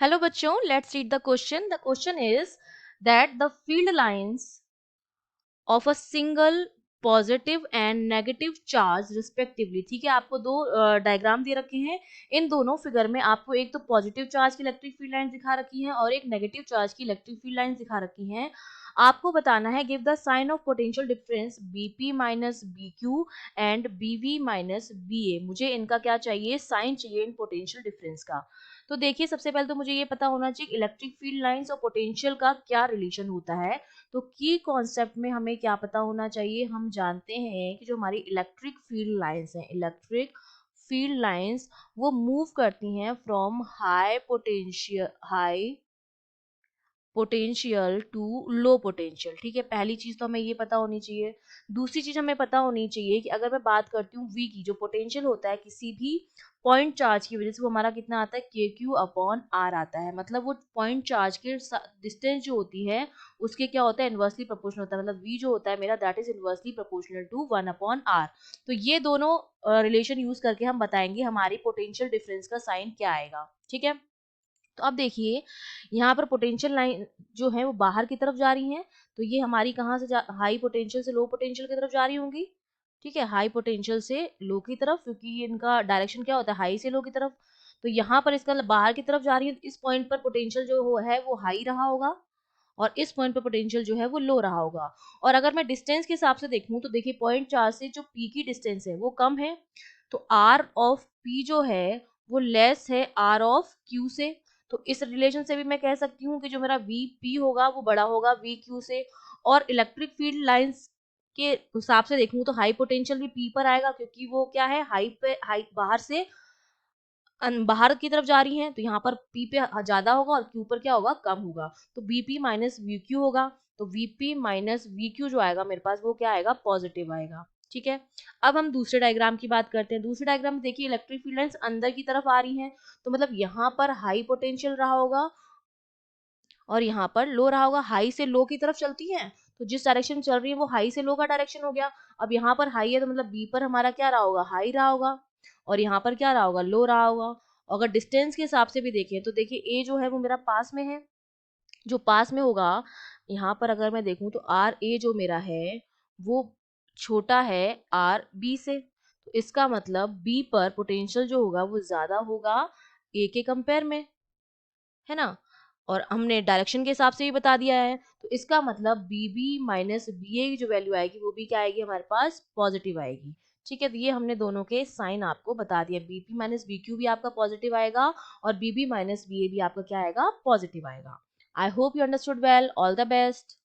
Hello बच्चों, let's read the question. The question is that the field lines of a single positive and negative charge respectively. ठीक है, आपको दो diagram दे रखे हैं। इन दोनों फिगर में आपको एक तो पॉजिटिव चार्ज की इलेक्ट्रिक फील्ड लाइन दिखा रखी है और एक नेगेटिव चार्ज की इलेक्ट्रिक फील्ड लाइन दिखा रखी है। आपको बताना है give the sign of potential difference BP minus B Q and BV minus B A. मुझे इनका क्या चाहिए, साइन चाहिए इन पोटेंशियल डिफरेंस का। तो देखिए, सबसे पहले तो मुझे ये पता होना चाहिए इलेक्ट्रिक फील्ड लाइंस और पोटेंशियल का क्या रिलेशन होता है। तो की कॉन्सेप्ट में हमें क्या पता होना चाहिए, हम जानते हैं कि जो हमारी इलेक्ट्रिक फील्ड लाइंस हैं, इलेक्ट्रिक फील्ड लाइंस वो मूव करती हैं from high potential to low potential. ठीक है, पहली चीज तो हमें ये पता होनी चाहिए। दूसरी चीज हमें पता होनी चाहिए कि अगर मैं बात करती हूँ वी की, जो पोटेंशियल होता है किसी भी पॉइंट चार्ज की वजह से, वो हमारा कितना आता है, के क्यू अपॉन आर आता है। मतलब वो पॉइंट चार्ज के डिस्टेंस जो होती है उसके क्या होता है, इनवर्सली प्रोपोर्शनल होता है। मतलब वी जो होता है मेरा, that is inversely proportional to 1/r। तो ये दोनों रिलेशन यूज करके हम बताएंगे हमारी पोटेंशियल डिफरेंस का साइन क्या आएगा। ठीक है, तो अब देखिए यहाँ पर पोटेंशियल लाइन जो है वो बाहर की तरफ जा रही हैं। तो ये हमारी कहाँ से हाई पोटेंशियल से लो पोटेंशियल की तरफ जा रही होंगी। ठीक है, हाई पोटेंशियल से लो की तरफ, क्योंकि ये इनका डायरेक्शन क्या होता है, हाई से लो की तरफ। तो यहाँ पर इसका बाहर की तरफ जा रही है, तो इस पॉइंट पर पोटेंशियल जो है वो हाई रहा होगा और इस पॉइंट पर पोटेंशियल जो है वो लो रहा होगा। और अगर मैं डिस्टेंस के हिसाब से देखूं तो देखिए पॉइंट चार्ज से जो पी की डिस्टेंस है वो कम है, तो आर ऑफ पी जो है वो लेस है आर ऑफ क्यू से। तो इस रिलेशन से भी मैं कह सकती हूँ कि जो मेरा वी पी होगा वो बड़ा होगा वी क्यू से। और इलेक्ट्रिक फील्ड लाइंस के हिसाब से देखूं तो हाई पोटेंशियल भी पी पर आएगा, क्योंकि वो क्या है, हाई पे, हाई बाहर से बाहर की तरफ जा रही हैं। तो यहाँ पर पी पे ज्यादा होगा और क्यू पर क्या होगा, कम होगा। तो बीपी माइनस वी क्यू होगा। तो वीपी माइनस वी क्यू जो आएगा मेरे पास वो क्या आएगा, पॉजिटिव आएगा। ठीक है, अब हम दूसरे डायग्राम की बात करते हैं। दूसरे डायग्राम में देखिए इलेक्ट्रिक फील्ड लाइंस अंदर की तरफ आ रही हैं, तो मतलब यहाँ पर हाई पोटेंशियल रहा होगा और यहाँ पर लो रहा होगा। हाई से लो की तरफ चलती है, तो जिस डायरेक्शन चल रही है वो हाई से लो का डायरेक्शन हो गया। अब यहाँ पर हाई है तो मतलब बी पर हमारा क्या रहा होगा, हाई रहा होगा, और यहाँ पर क्या रहा होगा, लो रहा होगा। अगर डिस्टेंस के हिसाब से भी देखें तो देखिए ए जो है वो मेरा पास में है, जो पास में होगा यहाँ पर अगर मैं देखूं तो आर ए जो मेरा है वो छोटा है आर बी से। तो इसका मतलब बी पर पोटेंशियल जो होगा वो ज्यादा होगा ए के कंपेयर में, है ना। और हमने डायरेक्शन के हिसाब से भी बता दिया है, तो इसका मतलब बी बी माइनस बी ए की जो वैल्यू आएगी वो भी क्या आएगी, हमारे पास पॉजिटिव आएगी। ठीक है, तो ये हमने दोनों के साइन आपको बता दिया, B P minus B Q भी आपका पॉजिटिव आएगा और B B minus B A भी आपका क्या आएगा, पॉजिटिव आएगा। I hope you understood well. All the best.